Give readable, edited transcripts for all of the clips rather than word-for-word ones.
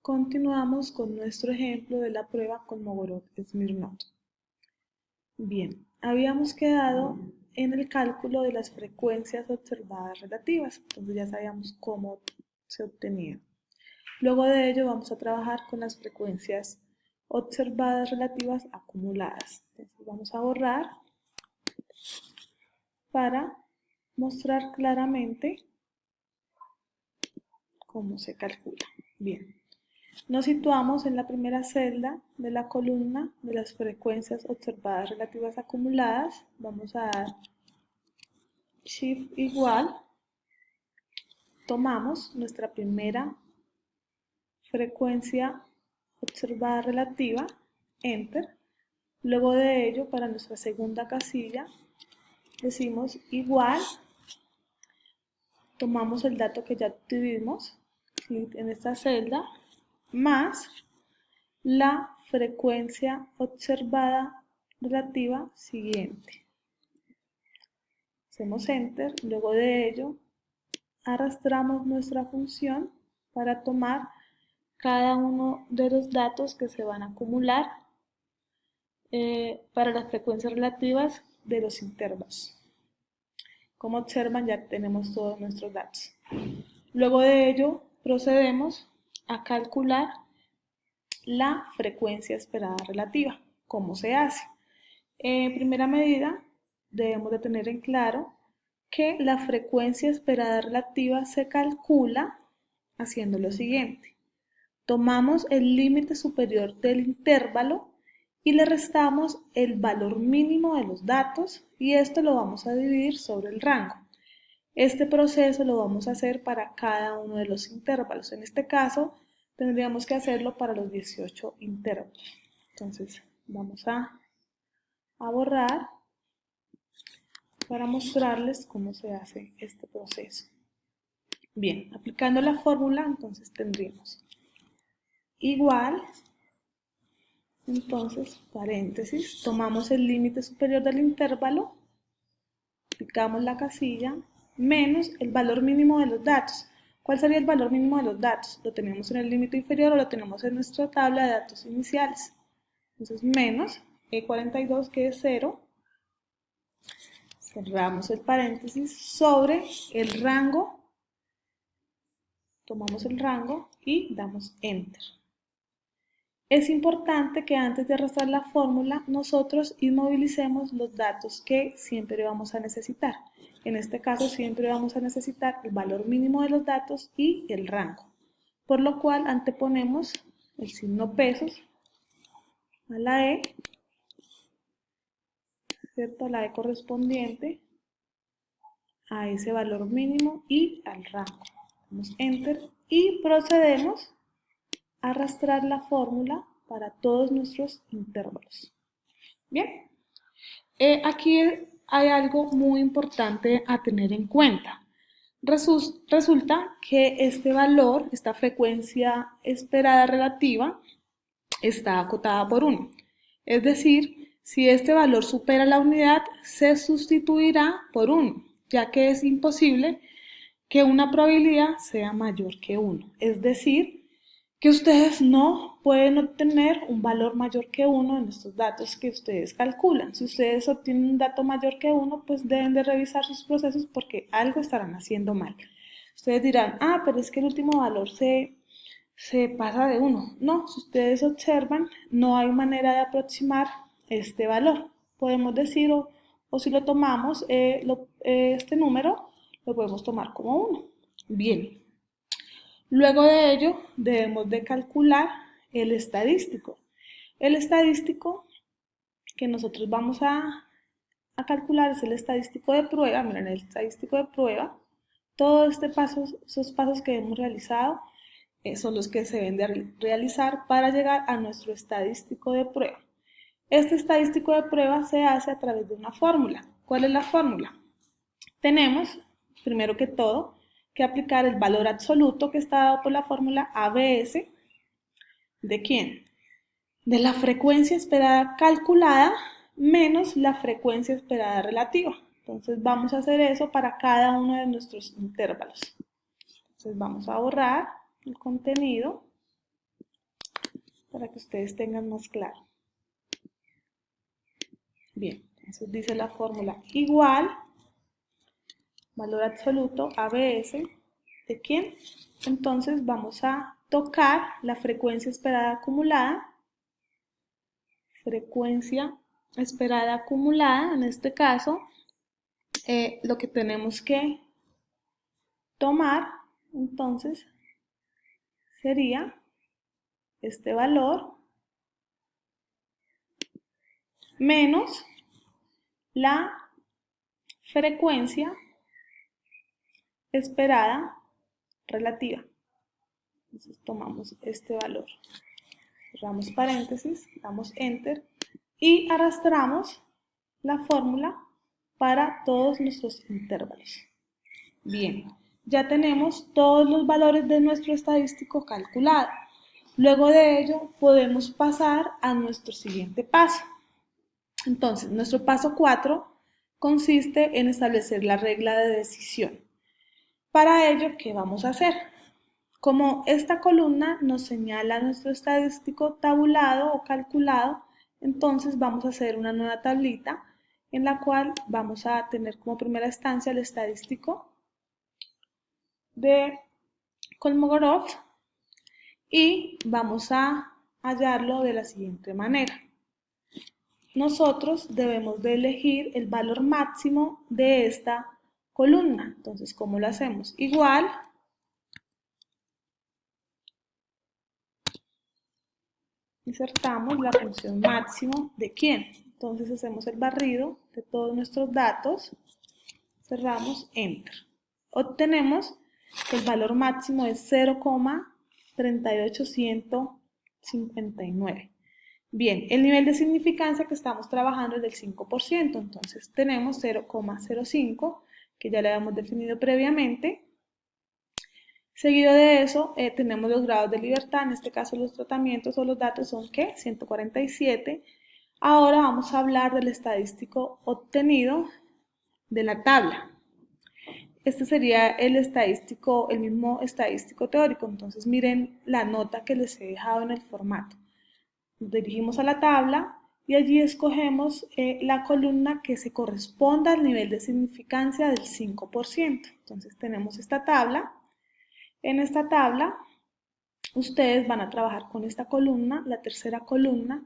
Continuamos con nuestro ejemplo de la prueba con Kolmogorov-Smirnov. Bien, habíamos quedado en el cálculo de las frecuencias observadas relativas, entonces ya sabíamos cómo se obtenía. Luego de ello vamos a trabajar con las frecuencias observadas relativas acumuladas. Entonces vamos a borrar para mostrar claramente cómo se calcula. Bien. Nos situamos en la primera celda de la columna de las frecuencias observadas relativas acumuladas. Vamos a dar Shift igual. Tomamos nuestra primera frecuencia observada relativa, Enter. Luego de ello, para nuestra segunda casilla, decimos igual. Tomamos el dato que ya tuvimos, clic en esta celda, más la frecuencia observada relativa siguiente. Hacemos Enter, luego de ello arrastramos nuestra función para tomar cada uno de los datos que se van a acumular para las frecuencias relativas de los intervalos. Como observan, ya tenemos todos nuestros datos. Luego de ello procedemos a calcular la frecuencia esperada relativa. ¿Cómo se hace? En primera medida, debemos de tener en claro que la frecuencia esperada relativa se calcula haciendo lo siguiente. Tomamos el límite superior del intervalo y le restamos el valor mínimo de los datos y esto lo vamos a dividir sobre el rango. Este proceso lo vamos a hacer para cada uno de los intervalos. En este caso, tendríamos que hacerlo para los 18 intervalos. Entonces, vamos a borrar para mostrarles cómo se hace este proceso. Bien, aplicando la fórmula, entonces tendríamos igual, entonces, paréntesis, tomamos el límite superior del intervalo, aplicamos la casilla, menos el valor mínimo de los datos. ¿Cuál sería el valor mínimo de los datos? ¿Lo tenemos en el límite inferior o lo tenemos en nuestra tabla de datos iniciales? Entonces, menos E42, que es 0. Cerramos el paréntesis sobre el rango. Tomamos el rango y damos Enter. Es importante que antes de arrastrar la fórmula, nosotros inmovilicemos los datos que siempre vamos a necesitar. En este caso, siempre vamos a necesitar el valor mínimo de los datos y el rango. Por lo cual, anteponemos el signo pesos a la E, ¿cierto? La E correspondiente a ese valor mínimo y al rango. Damos Enter y procedemos a arrastrar la fórmula para todos nuestros intervalos. Bien, aquí hay algo muy importante a tener en cuenta. Resulta que este valor, esta frecuencia esperada relativa, está acotada por 1. Es decir, si este valor supera la unidad, se sustituirá por 1, ya que es imposible que una probabilidad sea mayor que 1. Es decir, que ustedes no pueden obtener un valor mayor que 1 en estos datos que ustedes calculan. Si ustedes obtienen un dato mayor que 1, pues deben de revisar sus procesos porque algo estarán haciendo mal. Ustedes dirán, pero es que el último valor se pasa de 1. No, si ustedes observan, no hay manera de aproximar este valor. Podemos decir, o si lo tomamos, este número lo podemos tomar como 1. Bien. Luego de ello, debemos de calcular el estadístico. El estadístico que nosotros vamos a calcular es el estadístico de prueba. Miren, el estadístico de prueba, todos esos pasos que hemos realizado son los que se deben de realizar para llegar a nuestro estadístico de prueba. Este estadístico de prueba se hace a través de una fórmula. ¿Cuál es la fórmula? Tenemos, primero que todo, que aplicar el valor absoluto que está dado por la fórmula ABS. ¿De quién? De la frecuencia esperada calculada menos la frecuencia esperada relativa. Entonces vamos a hacer eso para cada uno de nuestros intervalos. Entonces vamos a borrar el contenido para que ustedes tengan más claro. Bien, entonces dice la fórmula igual valor absoluto ABS ¿de quién? Entonces vamos a tocar la frecuencia esperada acumulada. Frecuencia esperada acumulada, en este caso, lo que tenemos que tomar, entonces, sería este valor menos la frecuencia esperada relativa. Entonces tomamos este valor, cerramos paréntesis, damos enter y arrastramos la fórmula para todos nuestros intervalos. Bien, ya tenemos todos los valores de nuestro estadístico calculado. Luego de ello podemos pasar a nuestro siguiente paso. Entonces, nuestro paso 4 consiste en establecer la regla de decisión. Para ello, ¿qué vamos a hacer? Como esta columna nos señala nuestro estadístico tabulado o calculado, entonces vamos a hacer una nueva tablita en la cual vamos a tener como primera instancia el estadístico de Kolmogorov y vamos a hallarlo de la siguiente manera. Nosotros debemos de elegir el valor máximo de esta columna. Entonces, ¿cómo lo hacemos? Igual insertamos la función máximo de quién. Entonces hacemos el barrido de todos nuestros datos, cerramos enter. Obtenemos que el valor máximo es 0,38159. Bien, el nivel de significancia que estamos trabajando es del 5%, entonces tenemos 0,05 que ya le habíamos definido previamente. Seguido de eso, tenemos los grados de libertad, en este caso los tratamientos o los datos son ¿qué? 147. Ahora vamos a hablar del estadístico obtenido de la tabla. Este sería el estadístico, el mismo estadístico teórico, entonces miren la nota que les he dejado en el formato. Nos dirigimos a la tabla y allí escogemos la columna que se corresponda al nivel de significancia del 5%. Entonces tenemos esta tabla. En esta tabla, ustedes van a trabajar con esta columna, la tercera columna,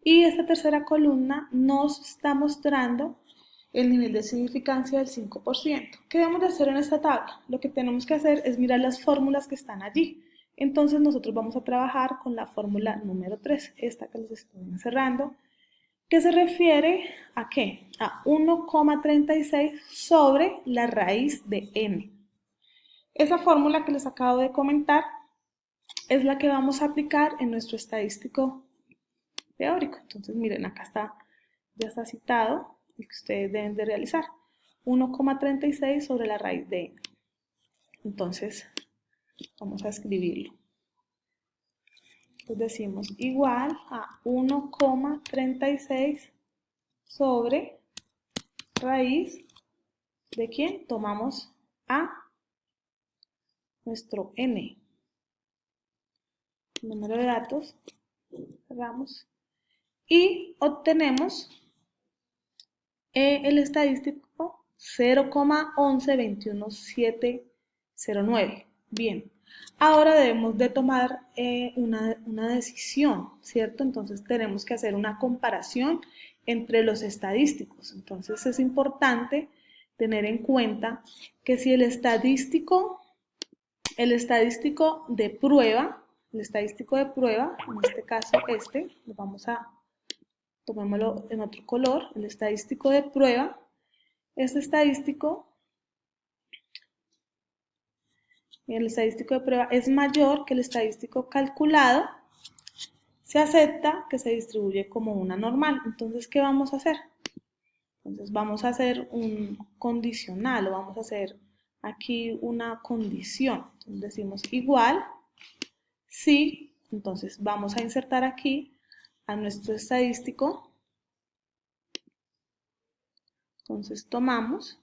y esta tercera columna nos está mostrando el nivel de significancia del 5%. ¿Qué debemos de hacer en esta tabla? Lo que tenemos que hacer es mirar las fórmulas que están allí. Entonces nosotros vamos a trabajar con la fórmula número 3, esta que les estoy encerrando, que se refiere ¿a qué? A 1,36 sobre la raíz de n. Esa fórmula que les acabo de comentar es la que vamos a aplicar en nuestro estadístico teórico. Entonces, miren, acá está, ya está citado el que ustedes deben de realizar. 1,36 sobre la raíz de n. Entonces, vamos a escribirlo. Entonces decimos igual a 1,36 sobre raíz de quién tomamos a nuestro n. Número de datos, cerramos y obtenemos el estadístico 0,1121709. Bien, ahora debemos de tomar una decisión, ¿cierto? Entonces tenemos que hacer una comparación entre los estadísticos. Entonces es importante tener en cuenta que si el estadístico de prueba, en este caso lo vamos a tomémoslo en otro color, el estadístico de prueba, el estadístico de prueba es mayor que el estadístico calculado, se acepta que se distribuye como una normal. Entonces, ¿qué vamos a hacer? Entonces, vamos a hacer un condicional o vamos a hacer aquí una condición. Entonces, decimos igual, si, entonces vamos a insertar aquí a nuestro estadístico. Entonces tomamos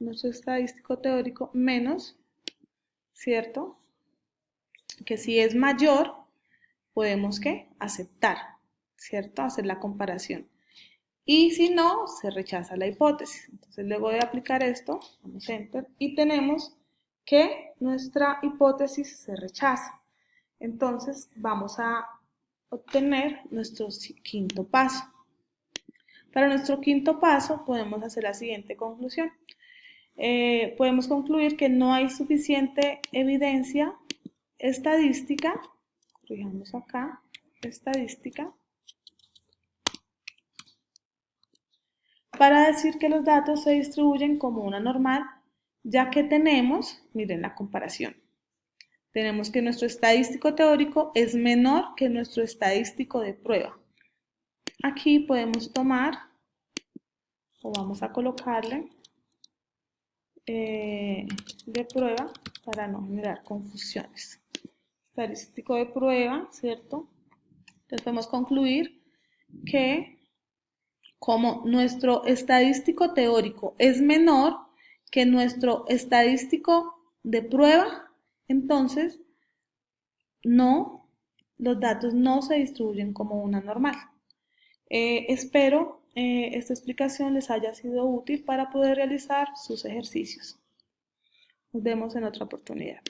nuestro estadístico teórico menos, ¿cierto? Que si es mayor, podemos ¿qué? Aceptar, ¿cierto? Hacer la comparación. Y si no, se rechaza la hipótesis. Entonces luego de aplicar esto, damos Enter y tenemos que nuestra hipótesis se rechaza. Entonces vamos a obtener nuestro quinto paso. Para nuestro quinto paso podemos hacer la siguiente conclusión. Podemos concluir que no hay suficiente evidencia estadística, corrijamos acá, estadística, para decir que los datos se distribuyen como una normal, ya que tenemos, miren la comparación, tenemos que nuestro estadístico teórico es menor que nuestro estadístico de prueba. Aquí podemos tomar, o vamos a colocarle, de prueba para no generar confusiones. Estadístico de prueba, ¿cierto? Entonces podemos concluir que como nuestro estadístico teórico es menor que nuestro estadístico de prueba, entonces los datos no se distribuyen como una normal. Espero esta explicación les haya sido útil para poder realizar sus ejercicios. Nos vemos en otra oportunidad.